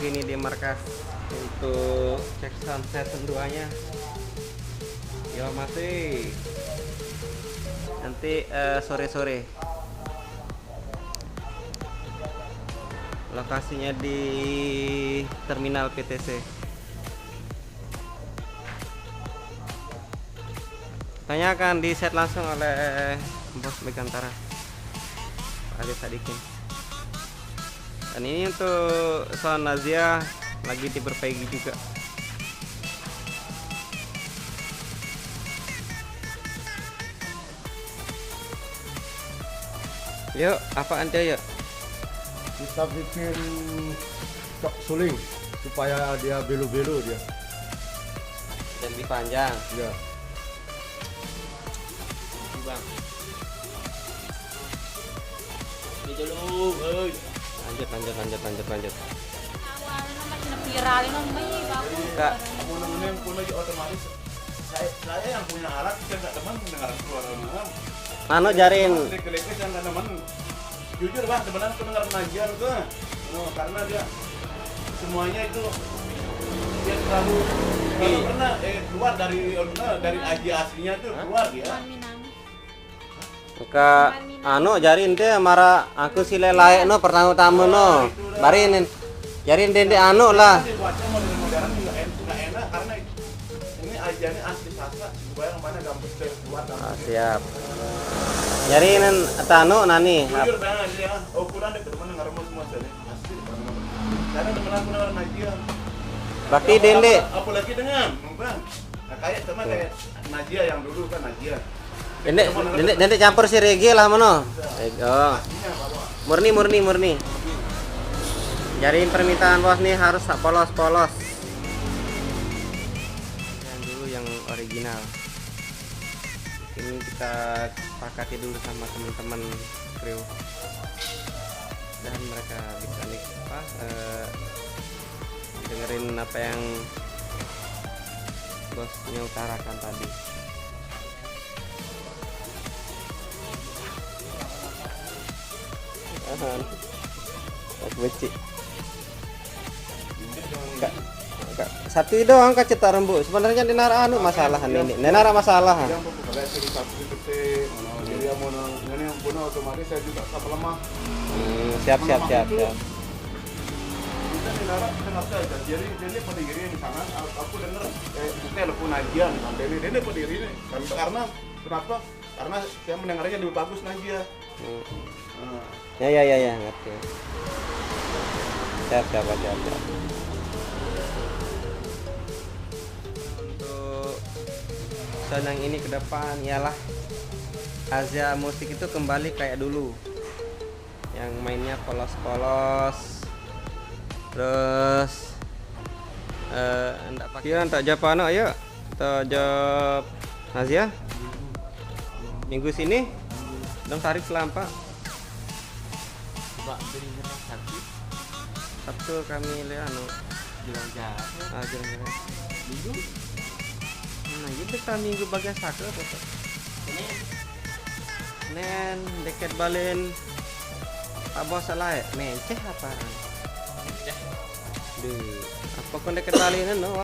sini di markas untuk cek sunset keduanya. Yo masih nanti sore-sore. Lokasinya di terminal PTC. Tanya akan di set langsung oleh Bos Megantara Ali Sadikin. Dan ini untuk soal Nazia lagi diperbaiki juga. Yuk, apaan dia yuk? Kita bikin cok suling supaya dia belu-belu dia. Dan lebih panjang. Ya. Bang. Ini dulu, hei. Lanjut. Awalnya macam viral ini namanya bagus. Kak. Kamu nemenin pun lagi otomatis. Saya yang punya alat, saya nggak teman mendengar suara orang. Anu jarin. Lek-lek saya nggak teman. Jujur bang, sebenarnya aku dengar pengajian tuh. Oh, karena dia semuanya itu dia terlalu kalau pernah keluar dari aji aslinya tuh keluar dia. Minang. Ke anu jarin teh mara aku sile laek no pertama-tama no. Barinin. Jarin dende anu lah. Dibuatnya modern-modern nggak enak karena ini ajiannya asli sastra. Bayang mana gampang keluar gampang. Siap. Jarinin anu nani. Jujur banget dia, ukuran deket teman dengar semua sini asli. Karena teman aku dengar Najia. Berarti dende. Apalagi dengan, bang. Nah, kayak teman kayak Najia yang dulu kan Najia. Dende campur si reggae lah mono. Oh. Murni. Jarin permintaan bos nih harus tak polos-polos. Yang dulu yang original. Ini kita sepakati dulu sama teman-teman kru dan mereka bisa nih dengerin apa yang bosnya utarakan tadi. Aku benci. Kak, satu doang kak cetak rembuk. Sebenarnya di nara anu masalah ini. Nara masalah. Yang kayak segi satu gede, jadi yang mau ini yang punya otomatis saya juga tak lemah. Siap. Kita di Nara dengar saja. Jadi dia pendiri di sana. Aku dengar telepon Najia sampai ini dia pendiri ini. Karena kenapa? Karena saya mendengarnya lebih bagus Najia. Ya ngerti. Siap. Untuk senang ini ke depan ialah Asia musik itu kembali kayak dulu. Yang mainnya polos-polos. Terus enggak pakai tak jawab anak ayo. Tak jawab Asia. Minggu sini dong tarik selampak. Pak, beri nyerah sakit. Sabtu kami lihat anu Jalan-jalan. jalan-jalan. Minggu. Nah, itu kita minggu bagian satu apa? Nen deket balen. Pak bos salah ya? Menceh apaan? Duh, apa kon deket balen no?